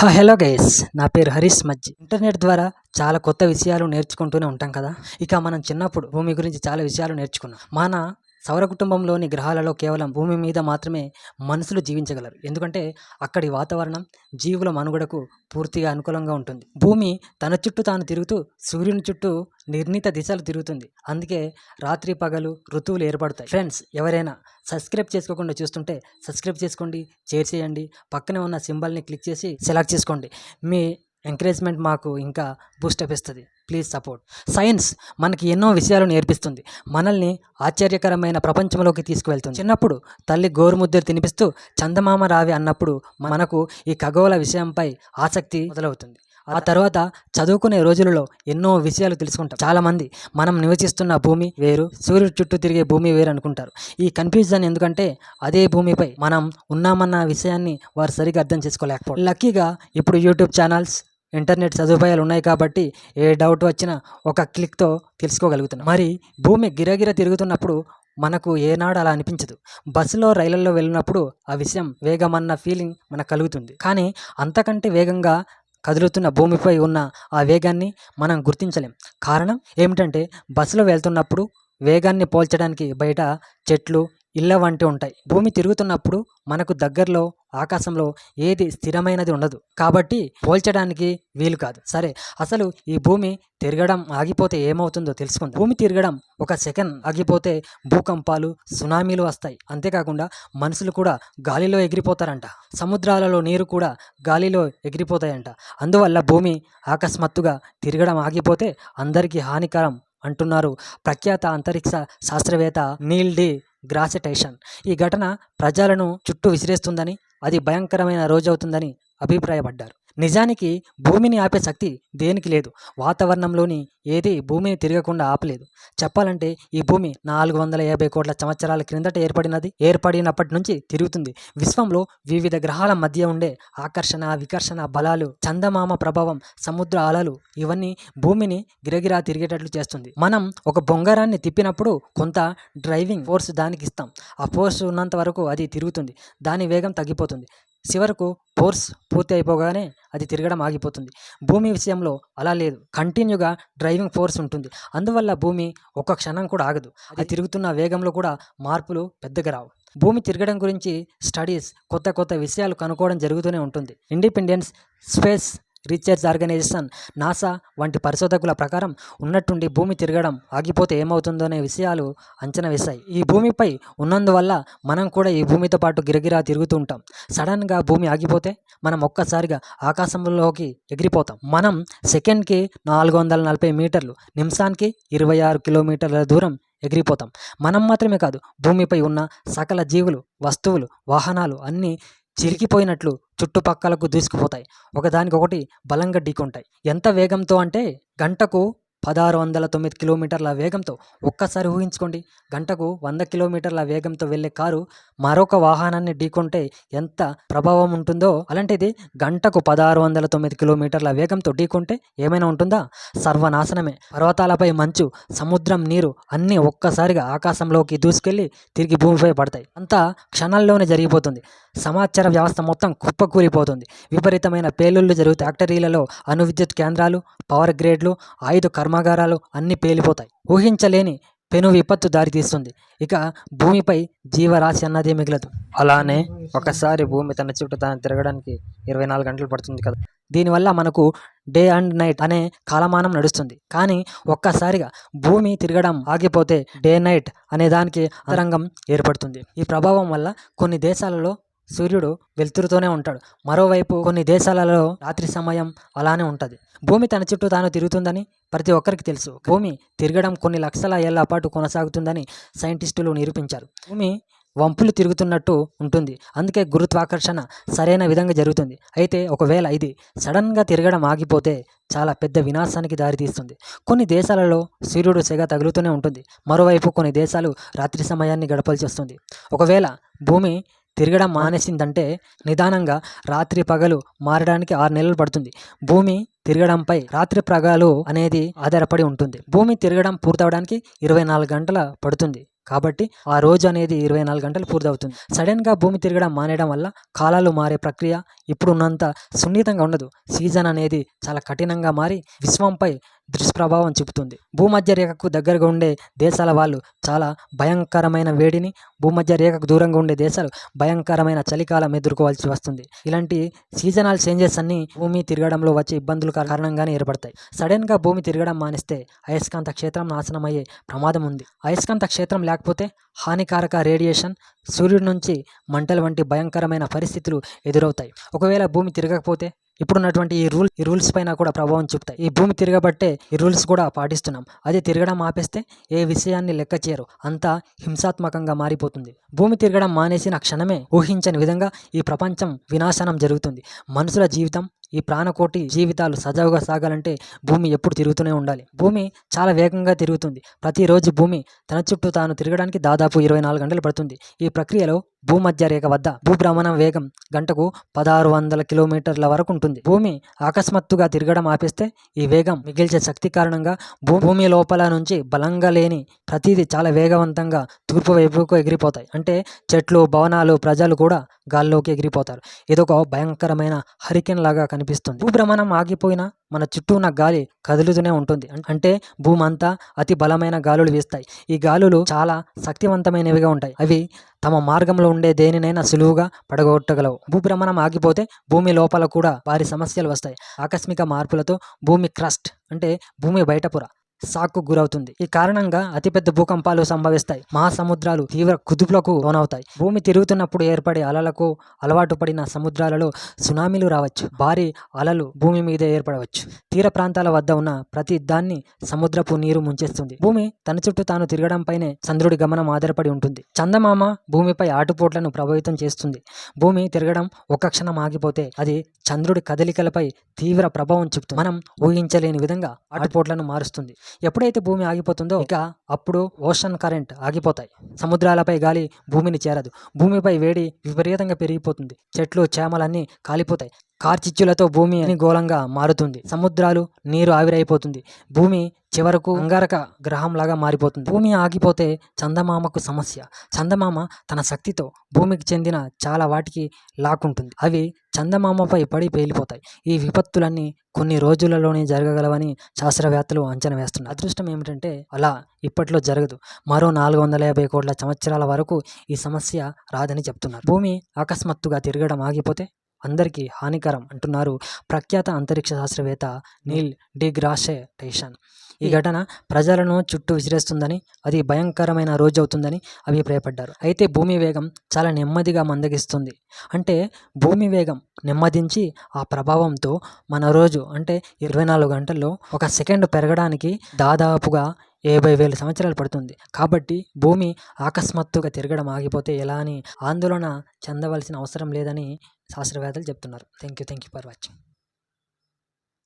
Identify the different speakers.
Speaker 1: Hello guys, నా పేరు హరీష్ మజ్జి. Internet ద్వారా చాలా కొత్త విషయాలు నేర్చుకుంటూనే ఉంటాం కదా. ఇక మనం చిన్నప్పుడు భూమి గురించి చాలా విషయాలు నేర్చుకున్నాం. మన సౌర కుటుంబంలోని గ్రహాలలో కేవలం భూమి మీద మాత్రమే మనుషులు జీవించగలరు. ఎందుకంటే అక్కడి వాతావరణం జీవుల మనుగడకు పూర్తిగా అనుకూలంగా ఉంటుంది. భూమి తన చుట్టూ తాను తిరుగుతూ సూర్యుని చుట్టూ నిర్ణీత దిశలు తిరుగుతుంది. అందుకే రాత్రి పగలు ఋతువులు ఏర్పడతాయి. ఫ్రెండ్స్, ఎవరైనా సబ్స్క్రైబ్ చేసుకోకుండా చూస్తుంటే సబ్స్క్రైబ్ చేసుకోండి, షేర్ చేయండి, పక్కనే ఉన్న సింబల్ని క్లిక్ చేసి సెలెక్ట్ చేసుకోండి. మీ ఎంకరేజ్మెంట్ మాకు ఇంకా బూస్టప్ ఇస్తుంది. Please support. సైన్స్ మనకి ఎన్నో విషయాలు నేర్పిస్తుంది. మనల్ని ఆశ్చర్యకరమైన ప్రపంచంలోకి తీసుకువెళ్తుంది. చిన్నప్పుడు తల్లి గోరుముద్దలు తినిపిస్తూ చందమామ రావి అన్నప్పుడు మనకు ఈ ఖగోళ విషయంపై ఆసక్తి మొదలవుతుంది. ఆ తర్వాత చదువుకునే రోజులలో ఎన్నో విషయాలు తెలుసుకుంటాం. చాలామంది మనం నివసిస్తున్న భూమి వేరు, సూర్యుడు చుట్టూ తిరిగే భూమి వేరు అనుకుంటారు. ఈ కన్ఫ్యూజన్ ఎందుకంటే అదే భూమిపై మనం ఉన్నామన్న విషయాన్ని వారు సరిగా అర్థం చేసుకోలేకపోవడం. లక్కీగా ఇప్పుడు యూట్యూబ్ ఛానల్స్, ఇంటర్నెట్ సదుపాయాలు ఉన్నాయి కాబట్టి ఏ డౌట్ వచ్చినా ఒక క్లిక్తో తెలుసుకోగలుగుతున్నాం. మరి భూమి గిరగిర తిరుగుతున్నప్పుడు మనకు ఏనాడు అలా అనిపించదు. బస్సులో, రైళ్లలో వెళ్ళినప్పుడు ఆ విషయం వేగమన్న ఫీలింగ్ మనకు కలుగుతుంది. కానీ అంతకంటే వేగంగా కదులుతున్న భూమిపై ఉన్న ఆ వేగాన్ని మనం గుర్తించలేం. కారణం ఏమిటంటే బస్సులో వెళ్తున్నప్పుడు వేగాన్ని పోల్చడానికి బయట చెట్లు, ఇళ్ళ వంటి ఉంటాయి. భూమి తిరుగుతున్నప్పుడు మనకు దగ్గరలో ఆకాశంలో ఏది స్థిరమైనది ఉండదు కాబట్టి పోల్చడానికి వీలు కాదు. సరే, అసలు ఈ భూమి తిరగడం ఆగిపోతే ఏమవుతుందో తెలుసుకుందాం. భూమి తిరగడం ఒక సెకండ్ ఆగిపోతే భూకంపాలు, సునామీలు వస్తాయి. అంతేకాకుండా మనుషులు కూడా గాలిలో ఎగిరిపోతారంట. సముద్రాలలో నీరు కూడా గాలిలో ఎగిరిపోతాయంట. అందువల్ల భూమి అకస్మాత్తుగా తిరగడం ఆగిపోతే అందరికీ హానికరం అంటున్నారు ప్రఖ్యాత అంతరిక్ష శాస్త్రవేత్త నీల్ డి గ్రాసే టైసన్. ఈ ఘటన ప్రజలను చుట్టూ విసిరేస్తుందని, అది భయంకరమైన రోజవుతుందని అభిప్రాయపడ్డారు. నిజానికి భూమిని ఆపే శక్తి దేనికి లేదు. వాతావరణంలోని ఏది భూమిని తిరగకుండా ఆపలేదు. చెప్పాలంటే ఈ భూమి 450 కోట్ల సంవత్సరాల క్రిందట ఏర్పడినప్పటి నుంచి తిరుగుతుంది. విశ్వంలో వివిధ గ్రహాల మధ్య ఉండే ఆకర్షణ, వికర్షణ బలాలు, చందమామ ప్రభావం, సముద్ర అలలు ఇవన్నీ భూమిని గిరగిరా తిరిగేటట్లు చేస్తుంది. మనం ఒక బొంగరాన్ని తిప్పినప్పుడు కొంత డ్రైవింగ్ ఫోర్స్ దానికి ఇస్తాం. ఆ ఫోర్స్ ఉన్నంత వరకు అది తిరుగుతుంది. దాని వేగం తగ్గిపోతుంది. చివరకు ఫోర్స్ పూర్తి అయిపోగానే అది తిరగడం ఆగిపోతుంది. భూమి విషయంలో అలా లేదు. కంటిన్యూగా డ్రైవింగ్ ఫోర్స్ ఉంటుంది. అందువల్ల భూమి ఒక్క క్షణం కూడా ఆగదు. అది తిరుగుతున్న వేగంలో కూడా మార్పులు పెద్దగా రావు. భూమి తిరగడం గురించి స్టడీస్, కొత్త కొత్త విషయాలు కనుక్కోవడం జరుగుతూనే ఉంటుంది. Independence space research organisation, NASA వంటి పరిశోధకుల ప్రకారం ఉన్నట్టుండి భూమి తిరగడం ఆగిపోతే ఏమవుతుందో అనే విషయాలు అంచనా వేశాయి. ఈ భూమిపై ఉన్నందువల్ల మనం కూడా ఈ భూమితో పాటు గిరగిరా తిరుగుతూ ఉంటాం. సడన్గా భూమి ఆగిపోతే మనం ఒక్కసారిగా ఆకాశంలోకి ఎగిరిపోతాం. మనం సెకండ్కి 440 మీటర్లు, నిమిషానికి 26 కిలోమీటర్ల దూరం ఎగిరిపోతాం. మనం మాత్రమే కాదు, భూమిపై ఉన్న సకల జీవులు, వస్తువులు, వాహనాలు అన్నీ చిరికిపోయినట్లు చుట్టుపక్కలకు దూసుకుపోతాయి. ఒకదానికొకటి బలంగా ఢీకొంటాయి. ఎంత వేగంతో అంటే గంటకు 1609 కిలోమీటర్ల వేగంతో. ఒక్కసారి ఊహించుకోండి, గంటకు 100 కిలోమీటర్ల వేగంతో వెళ్ళే కారు మరొక వాహనాన్ని ఢీకొంటే ఎంత ప్రభావం ఉంటుందో, అలాంటిది గంటకు 1609 కిలోమీటర్ల వేగంతో ఢీకొంటే ఏమైనా ఉంటుందా? సర్వనాశనమే. పర్వతాలపై మంచు, సముద్రం నీరు అన్నీ ఒక్కసారిగా ఆకాశంలోకి దూసుకెళ్ళి తిరిగి భూమిపై పడతాయి. అంతా క్షణాల్లోనే జరిగిపోతుంది. సమాచార వ్యవస్థ మొత్తం కుప్పకూలిపోతుంది. విపరీతమైన పేలుళ్లు జరుగుతాయి. ఫ్యాక్టరీలలో, అణు విద్యుత్ కేంద్రాలు, పవర్ గ్రేడ్లు, ఆయుధ కర్మాగారాలు అన్నీ పేలిపోతాయి. ఊహించలేని పెను విపత్తు దారితీస్తుంది. ఇక భూమిపై జీవరాశి అన్నదే మిగలదు. అలానే ఒకసారి భూమి తన చుట్టూ తాను తిరగడానికి 24 గంటలు పడుతుంది కదా. దీనివల్ల మనకు డే అండ్ నైట్ అనే కాలమానం నడుస్తుంది. కానీ ఒక్కసారిగా భూమి తిరగడం ఆగిపోతే డే నైట్ అనే దానికి అంతరంగం ఏర్పడుతుంది. ఈ ప్రభావం వల్ల కొన్ని దేశాలలో సూర్యుడు వెలుతురుతోనే ఉంటాడు. మరోవైపు కొన్ని దేశాలలో రాత్రి సమయం అలానే ఉంటుంది. భూమి తన చుట్టూ తాను తిరుగుతుందని ప్రతి ఒక్కరికి తెలుసు. భూమి తిరగడం కొన్ని లక్షల ఏళ్ల పాటు కొనసాగుతుందని సైంటిస్టులు నిరూపించారు. భూమి వంపులు తిరుగుతున్నట్టు ఉంటుంది. అందుకే గురుత్వాకర్షణ సరైన విధంగా జరుగుతుంది. అయితే ఒకవేళ ఇది సడన్గా తిరగడం ఆగిపోతే చాలా పెద్ద వినాశానికి దారితీస్తుంది. కొన్ని దేశాలలో సూర్యుడు సెగ తగులుతూనే ఉంటుంది. మరోవైపు కొన్ని దేశాలు రాత్రి సమయాన్ని గడపాల్సి వస్తుంది. ఒకవేళ భూమి తిరగడం మానేసిందంటే నిదానంగా రాత్రి పగలు మారడానికి 6 నెలలు పడుతుంది. భూమి తిరగడంపై రాత్రి పగలు అనేది ఆధారపడి ఉంటుంది. భూమి తిరగడం పూర్తవడానికి 24 గంటల పడుతుంది. కాబట్టి ఆ రోజు అనేది 24 గంటలు పూర్తవుతుంది. సడన్గా భూమి తిరగడం మానేయడం వల్ల కాలాలు మారే ప్రక్రియ ఇప్పుడున్నంత సున్నితంగా ఉండదు. సీజన్ అనేది చాలా కఠినంగా మారి విశ్వంపై దుష్ప్రభావం చూపుతుంది. భూమధ్య రేఖకు దగ్గరగా ఉండే దేశాల వాళ్ళు చాలా భయంకరమైన వేడిని, భూమధ్య రేఖకు దూరంగా ఉండే దేశాలు భయంకరమైన చలికాలం ఎదుర్కోవాల్సి వస్తుంది. ఇలాంటి సీజనల్ చేంజెస్ అన్నీ భూమి తిరగడంలో వచ్చే ఇబ్బందుల కారణంగానే ఏర్పడతాయి. సడన్గా భూమి తిరగడం మానేస్తే అయస్కాంత క్షేత్రం నాశనం అయ్యే ప్రమాదం ఉంది. అయస్కాంత క్షేత్రం లేకపోతే హానికారక రేడియేషన్, సూర్యుడి నుంచి మంటల వంటి భయంకరమైన పరిస్థితులు ఎదురవుతాయి. ఒకవేళ భూమి తిరగకపోతే ఇప్పుడున్నటువంటి ఈ రూల్స్ పైన కూడా ప్రభావం చూపుతాయి. ఈ భూమి తిరగబట్టే ఈ రూల్స్ కూడా పాటిస్తున్నాం. అదే తిరగడం ఆపేస్తే ఏ విషయాన్ని లెక్క చేయరు, అంతా హింసాత్మకంగా మారిపోతుంది. భూమి తిరగడం మానేసిన క్షణమే ఊహించని విధంగా ఈ ప్రపంచం వినాశనం జరుగుతుంది. మనుషుల జీవితం, ఈ ప్రాణకోటి జీవితాలు సజావుగా సాగాలంటే భూమి ఎప్పుడు తిరుగుతూనే ఉండాలి. భూమి చాలా వేగంగా తిరుగుతుంది. ప్రతిరోజు భూమి తన చుట్టూ తాను తిరగడానికి దాదాపు 24 గంటలు పడుతుంది. ఈ ప్రక్రియలో భూమధ్య రేఖ వద్ద భూభ్రమణం వేగం గంటకు 1600 కిలోమీటర్ల వరకు ఉంటుంది. భూమి అకస్మాత్తుగా తిరగడం ఆపేస్తే ఈ వేగం మిగిల్చే శక్తి కారణంగా భూమి లోపల నుంచి బలంగా లేని ప్రతిదీ చాలా వేగవంతంగా తూర్పు వైపుకు ఎగిరిపోతాయి. అంటే చెట్లు, భవనాలు, ప్రజలు కూడా గాల్లోకి ఎగిరిపోతారు. ఇదొక భయంకరమైన హరికేన్ లాగా కనిపిస్తుంది. భూభ్రమణం ఆగిపోయినా మన చుట్టూ ఉన్న గాలి కదులుతూనే ఉంటుంది. అంటే భూమి అంతా అతి బలమైన గాలులు వీస్తాయి. ఈ గాలులు చాలా శక్తివంతమైనవిగా ఉంటాయి. అవి తమ మార్గంలో ఉండే దేనినైనా సులువుగా పడగొట్టగలవు. భూభ్రమణం ఆగిపోతే భూమి లోపల కూడా భారీ సమస్యలు వస్తాయి. ఆకస్మిక మార్పులతో భూమి క్రస్ట్ అంటే భూమి బయటపుర షాక్కు గురవుతుంది. ఈ కారణంగా అతిపెద్ద భూకంపాలు సంభవిస్తాయి. మహాసముద్రాలు తీవ్ర కుదుపులకు లోనవుతాయి. భూమి తిరుగుతున్నప్పుడు ఏర్పడే అలలకు అలవాటు పడిన సముద్రాలలో సునామీలు రావచ్చు. భారీ అలలు భూమి మీద ఏర్పడవచ్చు. తీర ప్రాంతాల వద్ద ఉన్న ప్రతి దాన్ని సముద్రపు నీరు ముంచేస్తుంది. భూమి తన చుట్టూ తాను తిరగడంపైనే చంద్రుడి గమనం ఆధారపడి ఉంటుంది. చందమామ భూమిపై ఆటుపోట్లను ప్రభావితం చేస్తుంది. భూమి తిరగడం ఒక్క క్షణం ఆగిపోతే అది చంద్రుడి కదలికలపై తీవ్ర ప్రభావం చూపుతుంది. మనం ఊహించలేని విధంగా ఆటుపోట్లను మారుస్తుంది. ఎప్పుడైతే భూమి ఆగిపోతుందో ఇక అప్పుడు ఓషన్ కరెంట్ ఆగిపోతాయి. సముద్రాలపై గాలి భూమిని చేరదు. భూమిపై వేడి విపరీతంగా పెరిగిపోతుంది. చెట్లు, చేమలన్నీ కాలిపోతాయి. కార్చిచ్చులతో భూమి గోళంగా మారుతుంది. సముద్రాలు నీరు ఆవిరైపోతుంది. భూమి చివరకు అంగారక గ్రహంలాగా మారిపోతుంది. భూమి ఆగిపోతే చందమామకు సమస్య. చందమామ తన శక్తితో భూమికి చెందిన చాలా వాటికి లాక్కుంటుంది. అవి చందమామపై పడి పేలిపోతాయి. ఈ విపత్తులన్నీ కొన్ని రోజులలోనే జరగగలవని శాస్త్రవేత్తలు అంచనా వేస్తున్నారు. అదృష్టం ఏమిటంటే అలా ఇప్పట్లో జరగదు. మరో 450 కోట్ల సంవత్సరాల వరకు ఈ సమస్య రాదని చెప్తున్నారు. భూమి అకస్మాత్తుగా తిరగడం ఆగిపోతే అందరికీ హానికరం అంటున్నారు ప్రఖ్యాత అంతరిక్ష శాస్త్రవేత్త నీల్ డిగ్రాసే టైసన్. ఈ ఘటన ప్రజలను చుట్టూ విసిరేస్తుందని, అది భయంకరమైన రోజు అవుతుందని అభిప్రాయపడ్డారు. అయితే భూమి వేగం చాలా నెమ్మదిగా మందగిస్తుంది. అంటే భూమి వేగం నెమ్మదించి ఆ ప్రభావంతో మన రోజు అంటే 24 గంటల్లో 1 సెకండ్ పెరగడానికి దాదాపుగా 50,000 సంవత్సరాలు పడుతుంది. కాబట్టి భూమి అకస్మాత్తుగా తిరగడం ఆగిపోతే ఎలా అని ఆందోళన చెందవలసిన అవసరం లేదని శాస్త్రవేత్తలు చెప్తున్నారు. Thank you for watching.